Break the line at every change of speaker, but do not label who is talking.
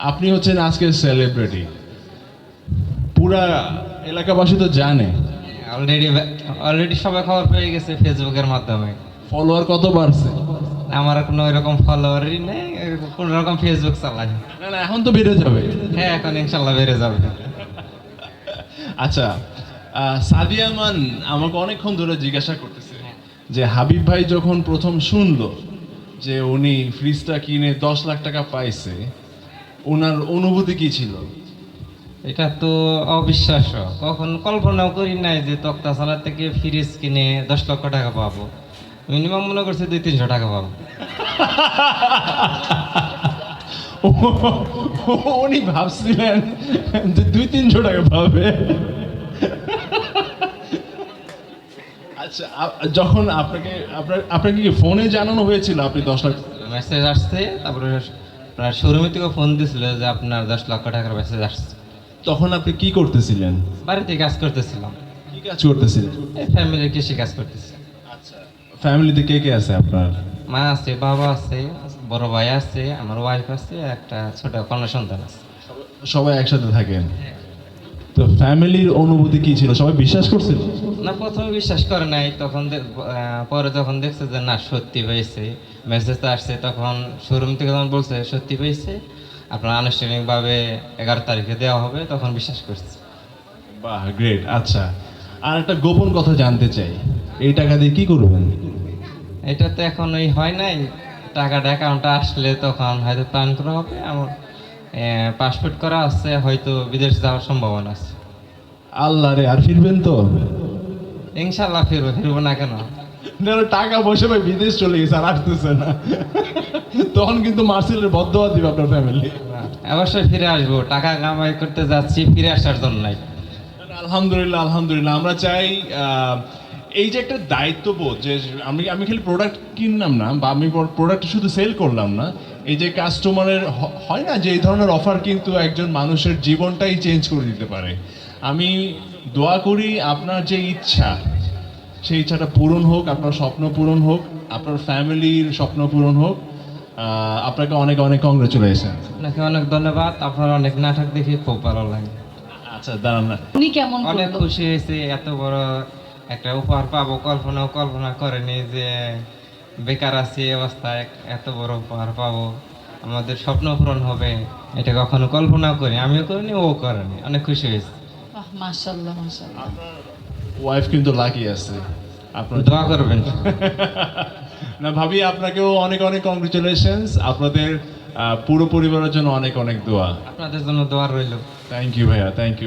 আপনি হচ্ছেন আজকের সেলিব্রিটি, পুরা এলাকাবাসী তো জানে।
অলরেডি অলরেডি সবাই খবর পেয়ে গেছে ফেসবুকের মাধ্যমে।
ফলোয়ার কত বাড়ছে?
আমার কোনো এরকম ফলোয়ারই নেই, কোন রকম ফেসবুক চালাই।
না না, এখন তো বেড়ে যাবে।
হ্যাঁ, এখন ইনশাল্লাহ বেড়ে যাবে।
আচ্ছা, সাদিয়া মান আমাকে অনেকক্ষণ ধরে জিজ্ঞাসা করতেছে যে হাবিব ভাই যখন প্রথম শুনলো যে উনি ফ্রিজটা কিনে 10 লাখ টাকা পাইছে, ওনার অনুভূতি কি ছিল?
এটা তো অবিশ্বাস্য, কখন কল্পনাও করি নাই যে তক্তা চালা থেকে ফ্রিজ কিনে 10 লক্ষ টাকা পাবো। মিনিমাম মনে করছি 200-300 টাকা পাবো।
উনি ভাবছিলেন যে 200-300 টাকা পাবে। আচ্ছা, যখন আপনাকে কি ফোনে জানানো হয়েছিল আপনি 10 লাখ?
মেসেজ আসছে, তারপরে আপনার শোরুমে থেকে ফোন দিছিল যে আপনার 10 লক্ষ টাকার মেসেজ আসছে।
তখন আপনি কি করতেছিলেন?
বাড়িতে কাজ করতেছিলাম,
কি কাজ করতেছিলেন?
ফ্যামিলির কৃষি কাজ করতেছি।
আচ্ছা, ফ্যামিলিতে কে কে আছে আপনার?
মা আছে, বাবা আছে, বড় ভাই আছে, আমার ওয়াইফ আছে, একটা ছোট কন্যা সন্তান আছে।
সবাই একসাথে থাকেন? তো ফ্যামিলির অনুভূতি কি ছিল? সবাই বিশ্বাস করছিল?
না, প্রথমে বিশ্বাস করে নাই, তখন পরে যখন দেখছে যে না সত্যি হয়েছে, মেসেজটা আসছে, তখন শোরুম থেকে যখন বলছে সত্যি হয়েছে, আপনার আনুষ্ঠানিকভাবে 11 তারিখে দেওয়া হবে, তখন বিশ্বাস করছে।
বাহ, গ্রেট। আচ্ছা, আর একটা গোপন কথা জানতে চাই, এই টাকা দিয়ে কি করবেন?
এটা তো এখন ওই হয় নাই, টাকাটা অ্যাকাউন্টে আসলে তখন হয়তো প্ল্যান করা হবে। আমার পাসপোর্ট করা আছে, হয়তো বিদেশ যাওয়ার সম্ভাবনা আছে।
আল্লাহ রে, আর ফিরবেন তো?
ইনশাল্লাহ ফিরবো, ফিরবো না কেন?
ধরো টাকা পয়সা ভাই বিদেশ চলে গেছে, আর আসতেছে না, তখন কিন্তু মার্সেলের বদদোয়া দিবে আপনার ফ্যামিলি।
অবশ্যই ফিরে আসবো, টাকা কামাই করতে যাচ্ছি, ফিরে আসার জন্যই।
আলহামদুলিল্লাহ, আলহামদুলিল্লাহ। আমরা চাই এই যে একটা দায়িত্ববোধ, যে আমি আমি খালি প্রোডাক্ট কিনলাম না, বা আমি প্রোডাক্ট শুধু সেল করলাম না, এই যে কাস্টমারের হয় না যে এই ধরনের অফার কিন্তু একজন মানুষের জীবনটাই চেঞ্জ করে দিতে পারে। আমি দোয়া করি আপনার যে ইচ্ছা, সেই ইচ্ছাটা পূরণ হোক, আপনার স্বপ্ন পূরণ হোক, আপনার ফ্যামিলির স্বপ্ন পূরণ হোক। আপনাকে অনেক অনেক কংগ্রেচুলেশন।
আপনাকে অনেক ধন্যবাদ, আপনার অনেক নাটক দেখে খুব ভালো লাগে।
আচ্ছা, দাঁড়ান না।
উনি কেমন
অনেক
করলো?
খুশি হয়েছে, এত বড় একটা উপহার পাবো কল্পনা করেনি যে বেকার আছি এই অবস্থায় এত বড় উপহার পাবো, আমাদের স্বপ্ন পূরণ হবে, এটা কখনো কল্পনা করি, আমিও করিনি, ও করেনি। অনেক খুশি হয়েছে।
মাশাআল্লাহ, মাশাআল্লাহ।
ওয়াইফ কিন্তু লাকি আছে আপনার।
দোয়া করবেন।
না ভাবি, আপনাকেও অনেক অনেক কংগ্রেচুলেশনস। আপনাদের পুরো পরিবারের জন্য অনেক অনেক দোয়া।
আপনাদের জন্য দোয়া রইল।
থ্যাংক ইউ ভাইয়া, থ্যাংক ইউ।